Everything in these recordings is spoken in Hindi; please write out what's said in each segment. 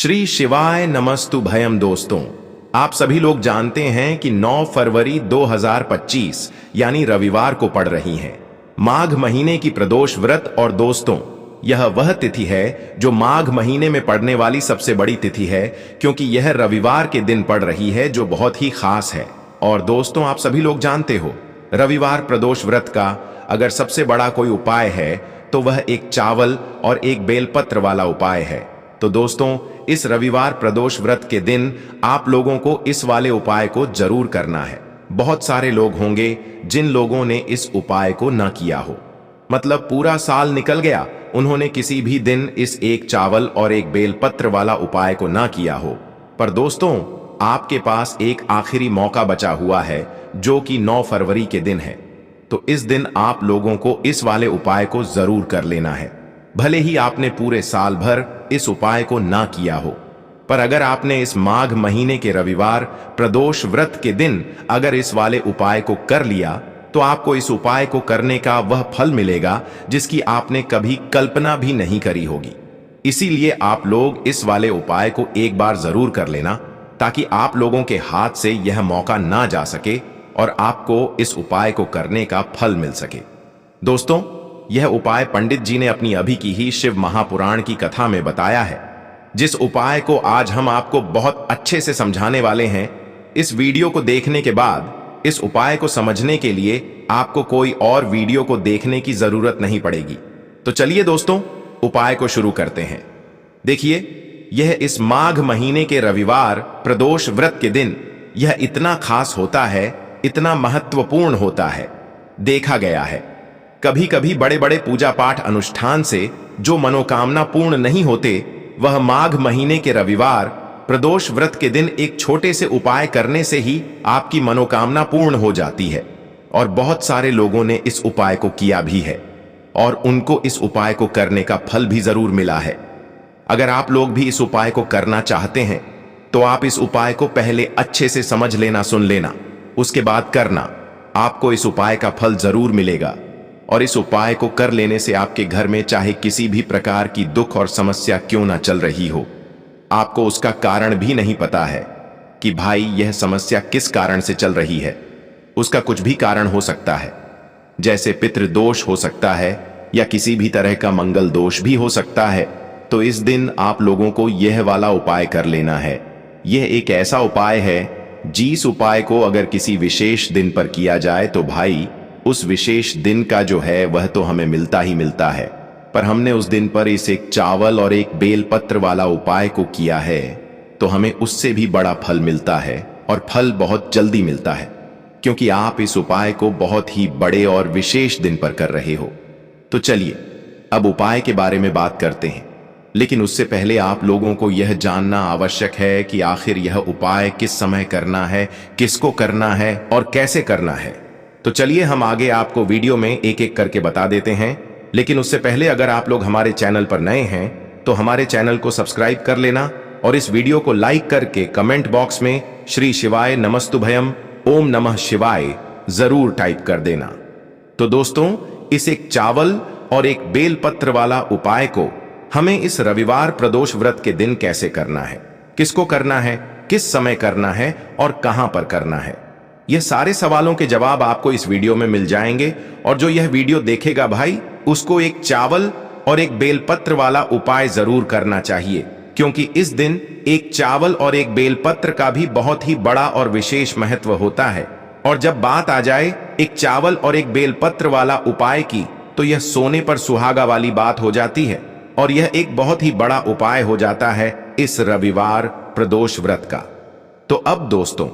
श्री शिवाय नमस्तु भयम। दोस्तों, आप सभी लोग जानते हैं कि 9 फरवरी 2025 यानी रविवार को पड़ रही हैं माघ महीने की प्रदोष व्रत। और दोस्तों, यह वह तिथि है जो माघ महीने में पड़ने वाली सबसे बड़ी तिथि है, क्योंकि यह रविवार के दिन पड़ रही है, जो बहुत ही खास है। और दोस्तों, आप सभी लोग जानते हो, रविवार प्रदोष व्रत का अगर सबसे बड़ा कोई उपाय है तो वह एक चावल और एक बेलपत्र वाला उपाय है। तो दोस्तों, इस रविवार प्रदोष व्रत के दिन आप लोगों को इस वाले उपाय को जरूर करना है। बहुत सारे लोग होंगे जिन लोगों ने इस उपाय को न किया हो, मतलब पूरा साल निकल गया, उन्होंने किसी भी दिन इस एक चावल और एक बेलपत्र वाला उपाय को ना किया हो। पर दोस्तों, आपके पास एक आखिरी मौका बचा हुआ है, जो कि 9 फरवरी के दिन है। तो इस दिन आप लोगों को इस वाले उपाय को जरूर कर लेना है, भले ही आपने पूरे साल भर इस उपाय को ना किया हो। पर अगर आपने इस माघ महीने के रविवार प्रदोष व्रत के दिन अगर इस वाले उपाय को कर लिया, तो आपको इस उपाय को करने का वह फल मिलेगा जिसकी आपने कभी कल्पना भी नहीं करी होगी। इसीलिए आप लोग इस वाले उपाय को एक बार जरूर कर लेना, ताकि आप लोगों के हाथ से यह मौका ना जा सके और आपको इस उपाय को करने का फल मिल सके। दोस्तों, यह उपाय पंडित जी ने अपनी अभी की ही शिव महापुराण की कथा में बताया है, जिस उपाय को आज हम आपको बहुत अच्छे से समझाने वाले हैं। इस वीडियो को देखने के बाद इस उपाय को समझने के लिए आपको कोई और वीडियो को देखने की जरूरत नहीं पड़ेगी। तो चलिए दोस्तों, उपाय को शुरू करते हैं। देखिए, यह इस माघ महीने के रविवार प्रदोष व्रत के दिन यह इतना खास होता है, इतना महत्वपूर्ण होता है। देखा गया है, कभी कभी बड़े बड़े पूजा पाठ अनुष्ठान से जो मनोकामना पूर्ण नहीं होते, वह माघ महीने के रविवार प्रदोष व्रत के दिन एक छोटे से उपाय करने से ही आपकी मनोकामना पूर्ण हो जाती है। और बहुत सारे लोगों ने इस उपाय को किया भी है और उनको इस उपाय को करने का फल भी जरूर मिला है। अगर आप लोग भी इस उपाय को करना चाहते हैं, तो आप इस उपाय को पहले अच्छे से समझ लेना, सुन लेना, उसके बाद करना। आपको इस उपाय का फल जरूर मिलेगा। और इस उपाय को कर लेने से आपके घर में चाहे किसी भी प्रकार की दुख और समस्या क्यों ना चल रही हो, आपको उसका कारण भी नहीं पता है कि भाई यह समस्या किस कारण से चल रही है। उसका कुछ भी कारण हो सकता है, जैसे पितृदोष हो सकता है या किसी भी तरह का मंगल दोष भी हो सकता है। तो इस दिन आप लोगों को यह वाला उपाय कर लेना है। यह एक ऐसा उपाय है, जिस उपाय को अगर किसी विशेष दिन पर किया जाए तो भाई उस विशेष दिन का जो है वह तो हमें मिलता ही मिलता है। पर हमने उस दिन पर इस एक चावल और एक बेलपत्र वाला उपाय को किया है, तो हमें उससे भी बड़ा फल मिलता है, और फल बहुत जल्दी मिलता है, क्योंकि आप इस उपाय को बहुत ही बड़े और विशेष दिन पर कर रहे हो। तो चलिए अब उपाय के बारे में बात करते हैं, लेकिन उससे पहले आप लोगों को यह जानना आवश्यक है कि आखिर यह उपाय किस समय करना है, किसको करना है और कैसे करना है। तो चलिए हम आगे आपको वीडियो में एक एक करके बता देते हैं। लेकिन उससे पहले अगर आप लोग हमारे चैनल पर नए हैं, तो हमारे चैनल को सब्सक्राइब कर लेना और इस वीडियो को लाइक करके कमेंट बॉक्स में श्री शिवाय नमस्तु भयम, ओम नमः शिवाय जरूर टाइप कर देना। तो दोस्तों, इस एक चावल और एक बेलपत्र वाला उपाय को हमें इस रविवार प्रदोष व्रत के दिन कैसे करना है, किसको करना है, किस समय करना है और कहां पर करना है, यह सारे सवालों के जवाब आपको इस वीडियो में मिल जाएंगे। और जो यह वीडियो देखेगा भाई, उसको एक चावल और एक बेलपत्र वाला उपाय जरूर करना चाहिए, क्योंकि इस दिन एक चावल और एक बेलपत्र का भी बहुत ही बड़ा और विशेष महत्व होता है। और जब बात आ जाए एक चावल और एक बेलपत्र वाला उपाय की, तो यह सोने पर सुहागा वाली बात हो जाती है, और यह एक बहुत ही बड़ा उपाय हो जाता है इस रविवार प्रदोष व्रत का। तो अब दोस्तों,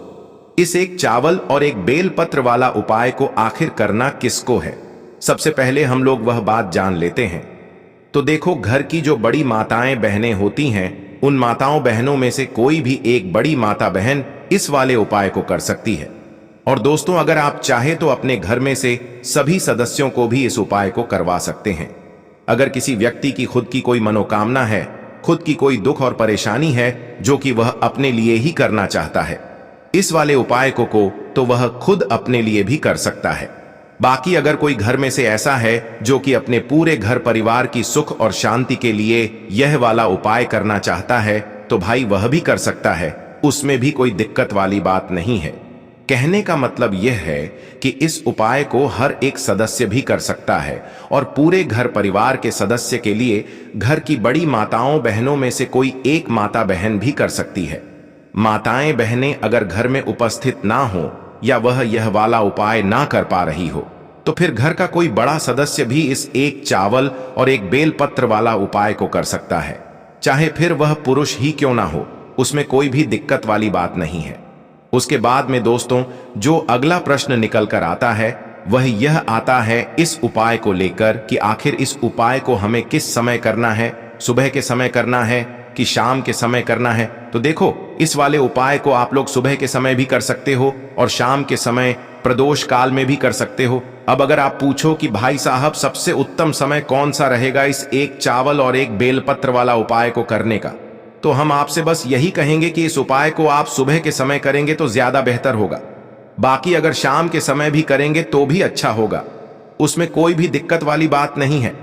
इस एक चावल और एक बेलपत्र वाला उपाय को आखिर करना किसको है, सबसे पहले हम लोग वह बात जान लेते हैं। तो देखो, घर की जो बड़ी माताएं बहनें होती हैं, उन माताओं बहनों में से कोई भी एक बड़ी माता बहन इस वाले उपाय को कर सकती है। और दोस्तों, अगर आप चाहे तो अपने घर में से सभी सदस्यों को भी इस उपाय को करवा सकते हैं। अगर किसी व्यक्ति की खुद की कोई मनोकामना है, खुद की कोई दुख और परेशानी है जो कि वह अपने लिए ही करना चाहता है, इस वाले उपाय को तो वह खुद अपने लिए भी कर सकता है। बाकी अगर कोई घर में से ऐसा है जो कि अपने पूरे घर परिवार की सुख और शांति के लिए यह वाला उपाय करना चाहता है, तो भाई वह भी कर सकता है, उसमें भी कोई दिक्कत वाली बात नहीं है। कहने का मतलब यह है कि इस उपाय को हर एक सदस्य भी कर सकता है और पूरे घर परिवार के सदस्य के लिए घर की बड़ी माताओं बहनों में से कोई एक माता बहन भी कर सकती है। माताएं बहनें अगर घर में उपस्थित ना हो या वह यह वाला उपाय ना कर पा रही हो तो फिर घर का कोई बड़ा सदस्य भी इस एक चावल और एक बेलपत्र वाला उपाय को कर सकता है, चाहे फिर वह पुरुष ही क्यों ना हो, उसमें कोई भी दिक्कत वाली बात नहीं है। उसके बाद में दोस्तों जो अगला प्रश्न निकल कर आता है वह यह आता है इस उपाय को लेकर कि आखिर इस उपाय को हमें किस समय करना है, सुबह के समय करना है कि शाम के समय करना है। तो देखो, इस वाले उपाय को आप लोग सुबह के समय भी कर सकते हो और शाम के समय प्रदोष काल में भी कर सकते हो। अब अगर आप पूछो कि भाई साहब सबसे उत्तम समय कौन सा रहेगा इस एक चावल और एक बेलपत्र वाला उपाय को करने का, तो हम आपसे बस यही कहेंगे कि इस उपाय को आप सुबह के समय करेंगे तो ज्यादा बेहतर होगा। बाकी अगर शाम के समय भी करेंगे तो भी अच्छा होगा, उसमें कोई भी दिक्कत वाली बात नहीं है।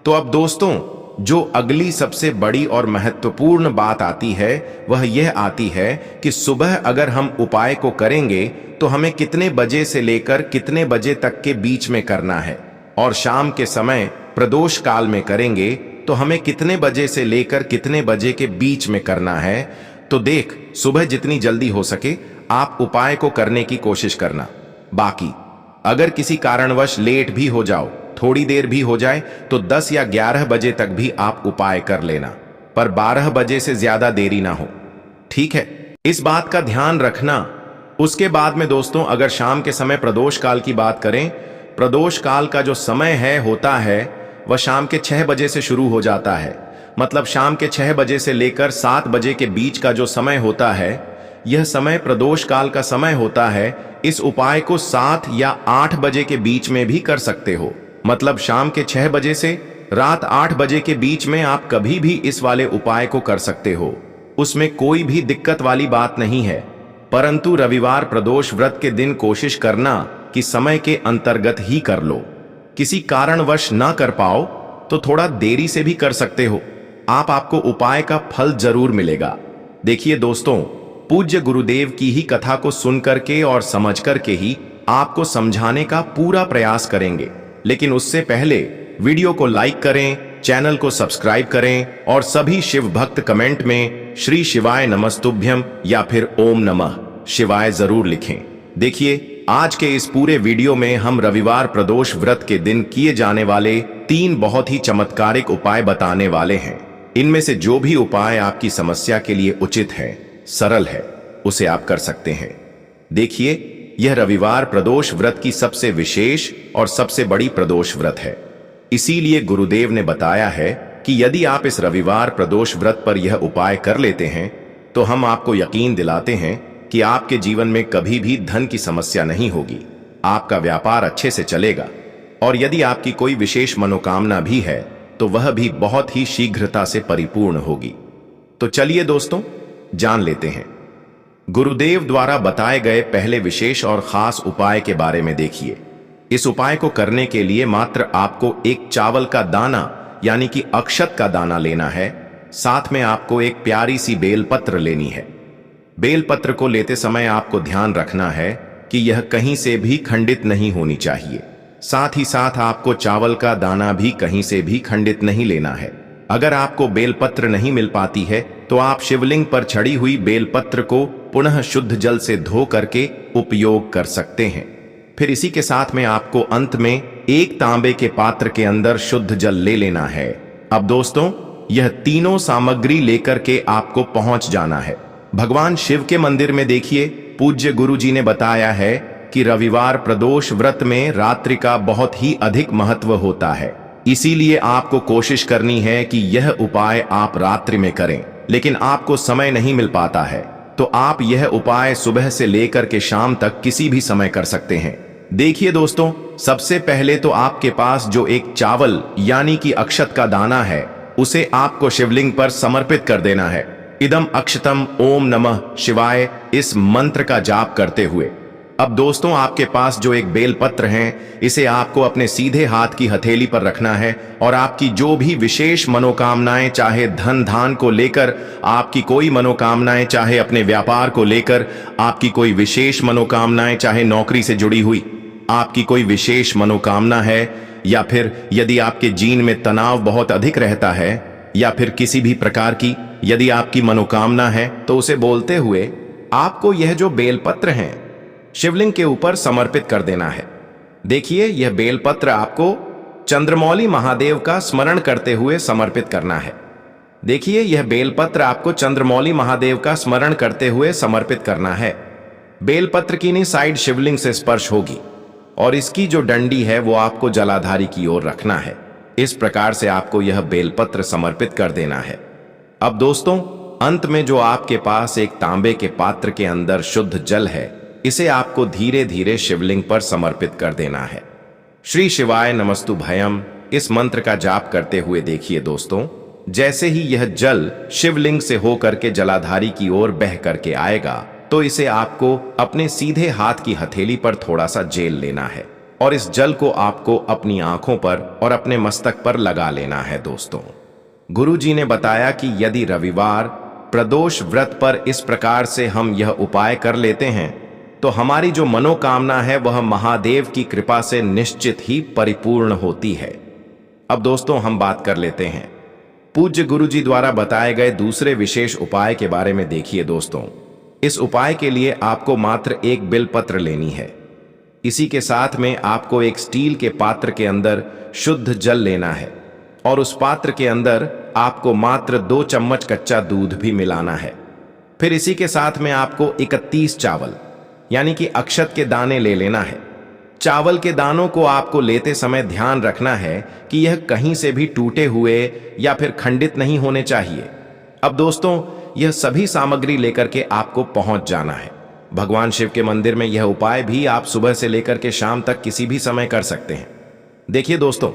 तो अब दोस्तों जो अगली सबसे बड़ी और महत्वपूर्ण बात आती है वह यह आती है कि सुबह अगर हम उपाय को करेंगे तो हमें कितने बजे से लेकर कितने बजे तक के बीच में करना है, और शाम के समय प्रदोष काल में करेंगे तो हमें कितने बजे से लेकर कितने बजे के बीच में करना है। तो देख, सुबह जितनी जल्दी हो सके आप उपाय को करने की कोशिश करना। बाकी अगर किसी कारणवश लेट भी हो जाओ, थोड़ी देर भी हो जाए, तो 10 या 11 बजे तक भी आप उपाय कर लेना, पर 12 बजे से ज्यादा देरी ना हो, ठीक है? इस बात का ध्यान रखना। उसके बाद में दोस्तों अगर शाम के समय प्रदोष काल की बात करें, प्रदोष काल का जो समय होता है वह शाम के 6 बजे से शुरू हो जाता है। मतलब शाम के 6 बजे से लेकर 7 बजे के बीच का जो समय होता है यह समय प्रदोष काल का समय होता है। इस उपाय को 7 या 8 बजे के बीच में भी कर सकते हो। मतलब शाम के 6 बजे से रात 8 बजे के बीच में आप कभी भी इस वाले उपाय को कर सकते हो, उसमें कोई भी दिक्कत वाली बात नहीं है। परंतु रविवार प्रदोष व्रत के दिन कोशिश करना कि समय के अंतर्गत ही कर लो। किसी कारणवश ना कर पाओ तो थोड़ा देरी से भी कर सकते हो, आपको उपाय का फल जरूर मिलेगा। देखिए दोस्तों, पूज्य गुरुदेव की ही कथा को सुन करके और समझ करके ही आपको समझाने का पूरा प्रयास करेंगे, लेकिन उससे पहले वीडियो को लाइक करें, चैनल को सब्सक्राइब करें और सभी शिव भक्त कमेंट में श्री शिवाय नमस्तुभ्यम या फिर ओम नमः शिवाय जरूर लिखें। देखिए, आज के इस पूरे वीडियो में हम रविवार प्रदोष व्रत के दिन किए जाने वाले 3 बहुत ही चमत्कारिक उपाय बताने वाले हैं। इनमें से जो भी उपाय आपकी समस्या के लिए उचित है, सरल है, उसे आप कर सकते हैं। देखिए, यह रविवार प्रदोष व्रत की सबसे विशेष और सबसे बड़ी प्रदोष व्रत है। इसीलिए गुरुदेव ने बताया है कि यदि आप इस रविवार प्रदोष व्रत पर यह उपाय कर लेते हैं तो हम आपको यकीन दिलाते हैं कि आपके जीवन में कभी भी धन की समस्या नहीं होगी, आपका व्यापार अच्छे से चलेगा, और यदि आपकी कोई विशेष मनोकामना भी है तो वह भी बहुत ही शीघ्रता से परिपूर्ण होगी। तो चलिए दोस्तों, जान लेते हैं गुरुदेव द्वारा बताए गए पहले विशेष और खास उपाय के बारे में। देखिए, इस उपाय को करने के लिए मात्र आपको एक चावल का दाना यानी कि अक्षत का दाना लेना है। साथ में आपको एक प्यारी सी बेलपत्र लेनी है। बेलपत्र को लेते समय आपको ध्यान रखना है कि यह कहीं से भी खंडित नहीं होनी चाहिए। साथ ही साथ आपको चावल का दाना भी कहीं से भी खंडित नहीं लेना है। अगर आपको बेलपत्र नहीं मिल पाती है तो आप शिवलिंग पर चढ़ी हुई बेलपत्र को पुनः शुद्ध जल से धो करके उपयोग कर सकते हैं। फिर इसी के साथ में आपको अंत में एक तांबे के पात्र के अंदर शुद्ध जल ले लेना है। अब दोस्तों, यह तीनों सामग्री लेकर के आपको पहुंच जाना है भगवान शिव के मंदिर में। देखिए, पूज्य गुरु जी ने बताया है कि रविवार प्रदोष व्रत में रात्रि का बहुत ही अधिक महत्व होता है। इसीलिए आपको कोशिश करनी है कि यह उपाय आप रात्रि में करें, लेकिन आपको समय नहीं मिल पाता है तो आप यह उपाय सुबह से लेकर के शाम तक किसी भी समय कर सकते हैं। देखिए दोस्तों, सबसे पहले तो आपके पास जो एक चावल यानी कि अक्षत का दाना है उसे आपको शिवलिंग पर समर्पित कर देना है। इदम अक्षतम ओम नमः शिवाय इस मंत्र का जाप करते हुए अब दोस्तों, आपके पास जो एक बेलपत्र है, इसे आपको अपने सीधे हाथ की हथेली पर रखना है और आपकी जो भी विशेष मनोकामनाएं, चाहे धन धान को लेकर आपकी कोई मनोकामनाएं, चाहे अपने व्यापार को लेकर आपकी कोई विशेष मनोकामनाएं, चाहे नौकरी से जुड़ी हुई आपकी कोई विशेष मनोकामना है, या फिर यदि आपके जीवन में तनाव बहुत अधिक रहता है, या फिर किसी भी प्रकार की यदि आपकी मनोकामना है, तो उसे बोलते हुए आपको यह जो बेलपत्र है शिवलिंग के ऊपर समर्पित कर देना है। देखिए, यह बेलपत्र आपको चंद्रमौली महादेव का स्मरण करते हुए समर्पित करना है। देखिए, यह बेलपत्र आपको चंद्रमौली महादेव का स्मरण करते हुए समर्पित करना है। बेलपत्र की नी साइड शिवलिंग से स्पर्श होगी और इसकी जो डंडी है वो आपको जलाधारी की ओर रखना है। इस प्रकार से आपको यह बेलपत्र समर्पित कर देना है। अब दोस्तों, अंत में जो आपके पास एक तांबे के पात्र के अंदर शुद्ध जल है, इसे आपको धीरे धीरे शिवलिंग पर समर्पित कर देना है। श्री शिवाय नमस्तुभयम इस मंत्र का जाप करते हुए देखिए दोस्तों, जैसे ही यह जल शिवलिंग से होकर के जलाधारी की ओर बह करके आएगा, तो इसे आपको अपने सीधे हाथ की हथेली पर थोड़ा सा जेल लेना है और इस जल को आपको अपनी आंखों पर और अपने मस्तक पर लगा लेना है। दोस्तों, गुरुजी ने बताया कि यदि रविवार प्रदोष व्रत पर इस प्रकार से हम यह उपाय कर लेते हैं, तो हमारी जो मनोकामना है वह महादेव की कृपा से निश्चित ही परिपूर्ण होती है। अब दोस्तों, हम बात कर लेते हैं पूज्य गुरुजी द्वारा बताए गए दूसरे विशेष उपाय के बारे में। देखिए दोस्तों, इस उपाय के लिए आपको मात्र एक बेलपत्र लेनी है। इसी के साथ में आपको एक स्टील के पात्र के अंदर शुद्ध जल लेना है और उस पात्र के अंदर आपको मात्र 2 चम्मच कच्चा दूध भी मिलाना है। फिर इसी के साथ में आपको 31 चावल यानी कि अक्षत के दाने ले लेना है। चावल के दानों को आपको लेते समय ध्यान रखना है कि यह कहीं से भी टूटे हुए या फिर खंडित नहीं होने चाहिए। अब दोस्तों, यह सभी सामग्री लेकर के आपको पहुंच जाना है। भगवान शिव के मंदिर में यह उपाय भी आप सुबह से लेकर के शाम तक किसी भी समय कर सकते हैं। देखिए दोस्तों,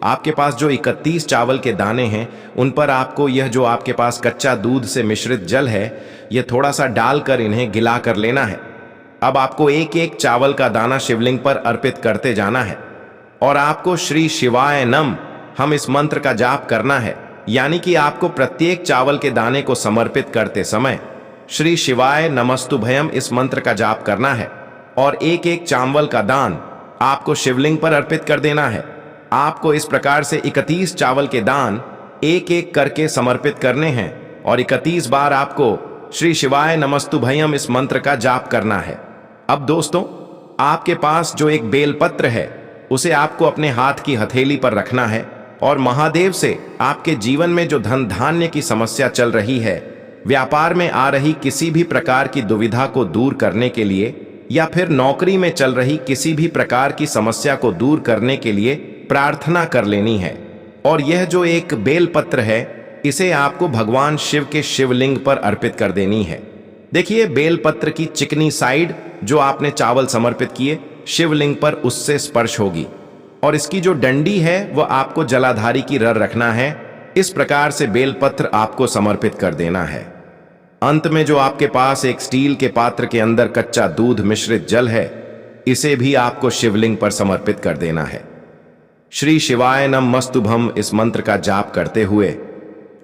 आपके पास जो 31 चावल के दाने हैं, उन पर आपको यह जो आपके पास कच्चा दूध से मिश्रित जल है, यह थोड़ा सा डालकर इन्हें गिला कर लेना है। अब आपको एक एक चावल का दाना शिवलिंग पर अर्पित करते जाना है और आपको श्री शिवाय नम हम इस मंत्र का जाप करना है। यानी कि आपको प्रत्येक चावल के दाने को समर्पित करते समय श्री शिवाय नमस्तुभयम इस मंत्र का जाप करना है और एक एक चावल का दान आपको शिवलिंग पर अर्पित कर देना है। आपको इस प्रकार से 31 चावल के दान एक एक करके समर्पित करने हैं और 31 बार आपको श्री शिवाय नमस्तुभयम इस मंत्र का जाप करना है। अब दोस्तों, आपके पास जो एक बेलपत्र है, उसे आपको अपने हाथ की हथेली पर रखना है और महादेव से आपके जीवन में जो धन धान्य की समस्या चल रही है, व्यापार में आ रही किसी भी प्रकार की दुविधा को दूर करने के लिए, या फिर नौकरी में चल रही किसी भी प्रकार की समस्या को दूर करने के लिए प्रार्थना कर लेनी है। और यह जो एक बेलपत्र है, इसे आपको भगवान शिव के शिवलिंग पर अर्पित कर देनी है। देखिए, बेलपत्र की चिकनी साइड जो आपने चावल समर्पित किए शिवलिंग पर, उससे स्पर्श होगी और इसकी जो डंडी है वह आपको जलाधारी की रर रखना है। इस प्रकार से बेलपत्र आपको समर्पित कर देना है। अंत में जो आपके पास एक स्टील के पात्र के अंदर कच्चा दूध मिश्रित जल है, इसे भी आपको शिवलिंग पर समर्पित कर देना है। श्री शिवाय नमस्तुभम इस मंत्र का जाप करते हुए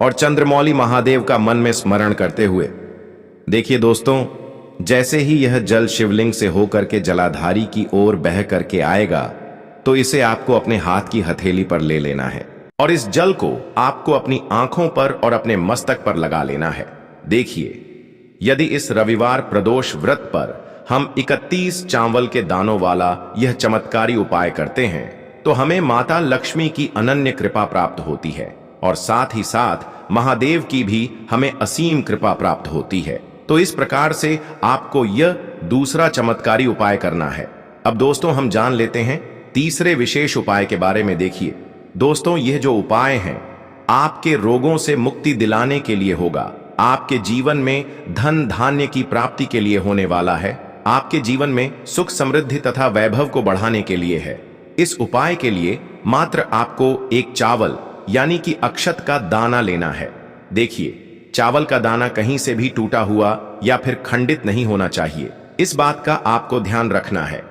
और चंद्रमौली महादेव का मन में स्मरण करते हुए देखिए दोस्तों, जैसे ही यह जल शिवलिंग से होकर के जलाधारी की ओर बह करके आएगा, तो इसे आपको अपने हाथ की हथेली पर ले लेना है और इस जल को आपको अपनी आंखों पर और अपने मस्तक पर लगा लेना है। देखिए, यदि इस रविवार प्रदोष व्रत पर हम 31 चावल के दानों वाला यह चमत्कारी उपाय करते हैं, तो हमें माता लक्ष्मी की अनन्य कृपा प्राप्त होती है और साथ ही साथ महादेव की भी हमें असीम कृपा प्राप्त होती है। तो इस प्रकार से आपको यह दूसरा चमत्कारी उपाय करना है। अब दोस्तों, हम जान लेते हैं तीसरे विशेष उपाय के बारे में। देखिए दोस्तों, यह जो उपाय है आपके रोगों से मुक्ति दिलाने के लिए होगा, आपके जीवन में धन धान्य की प्राप्ति के लिए होने वाला है, आपके जीवन में सुख समृद्धि तथा वैभव को बढ़ाने के लिए है। इस उपाय के लिए मात्र आपको एक चावल यानी कि अक्षत का दाना लेना है। देखिए, चावल का दाना कहीं से भी टूटा हुआ या फिर खंडित नहीं होना चाहिए। इस बात का आपको ध्यान रखना है।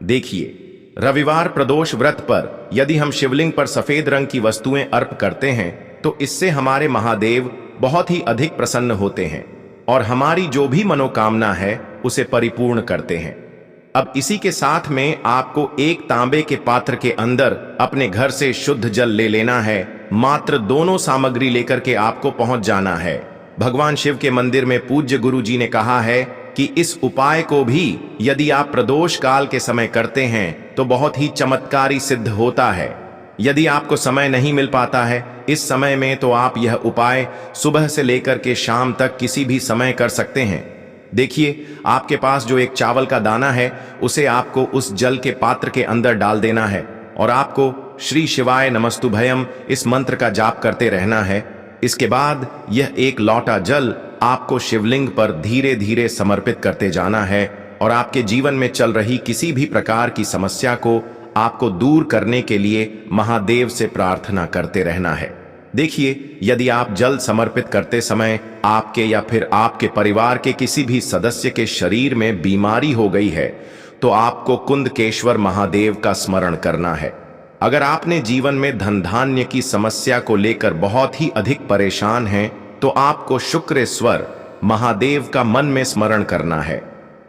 देखिए, रविवार प्रदोष व्रत पर यदि हम शिवलिंग पर सफेद रंग की वस्तुएं अर्प करते हैं तो इससे हमारे महादेव बहुत ही अधिक प्रसन्न होते हैं और हमारी जो भी मनोकामना है उसे परिपूर्ण करते हैं। अब इसी के साथ में आपको एक तांबे के पात्र के अंदर अपने घर से शुद्ध जल ले लेना है। मात्र दोनों सामग्री लेकर के आपको पहुंच जाना है। भगवान शिव के मंदिर में पूज्य गुरु जी ने कहा है कि इस उपाय को भी यदि आप प्रदोष काल के समय करते हैं तो बहुत ही चमत्कारी सिद्ध होता है। यदि आपको समय नहीं मिल पाता है इस समय में तो आप यह उपाय सुबह से लेकर के शाम तक किसी भी समय कर सकते हैं। देखिए, आपके पास जो एक चावल का दाना है उसे आपको उस जल के पात्र के अंदर डाल देना है और आपको श्री शिवाय नमस्तुभयम इस मंत्र का जाप करते रहना है। इसके बाद यह एक लौटा जल आपको शिवलिंग पर धीरे धीरे समर्पित करते जाना है और आपके जीवन में चल रही किसी भी प्रकार की समस्या को आपको दूर करने के लिए महादेव से प्रार्थना करते रहना है। देखिए, यदि आप जल समर्पित करते समय आपके या फिर आपके परिवार के किसी भी सदस्य के शरीर में बीमारी हो गई है तो आपको कुंदकेश्वर महादेव का स्मरण करना है। अगर आपने जीवन में धन धान्य की समस्या को लेकर बहुत ही अधिक परेशान हैं तो आपको शुक्रेश्वर महादेव का मन में स्मरण करना है।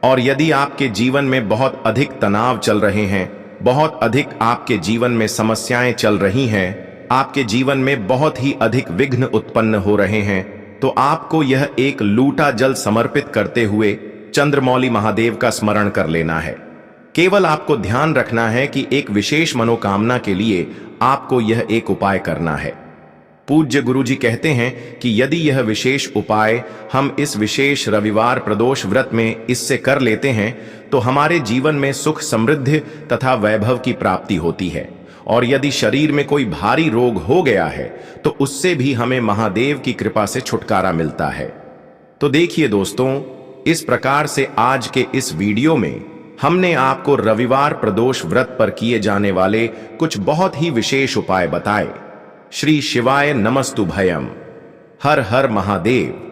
और यदि आपके जीवन में बहुत अधिक तनाव चल रहे हैं, बहुत अधिक आपके जीवन में समस्याएं चल रही हैं, आपके जीवन में बहुत ही अधिक विघ्न उत्पन्न हो रहे हैं, तो आपको यह एक लूटा जल समर्पित करते हुए चंद्रमौली महादेव का स्मरण कर लेना है। केवल आपको ध्यान रखना है कि एक विशेष मनोकामना के लिए आपको यह एक उपाय करना है। पूज्य गुरु जी कहते हैं कि यदि यह विशेष उपाय हम इस विशेष रविवार प्रदोष व्रत में इससे कर लेते हैं तो हमारे जीवन में सुख समृद्धि तथा वैभव की प्राप्ति होती है। और यदि शरीर में कोई भारी रोग हो गया है तो उससे भी हमें महादेव की कृपा से छुटकारा मिलता है। तो देखिए दोस्तों, इस प्रकार से आज के इस वीडियो में हमने आपको रविवार प्रदोष व्रत पर किए जाने वाले कुछ बहुत ही विशेष उपाय बताए। श्री शिवाय नमस्तुभयम। हर हर महादेव।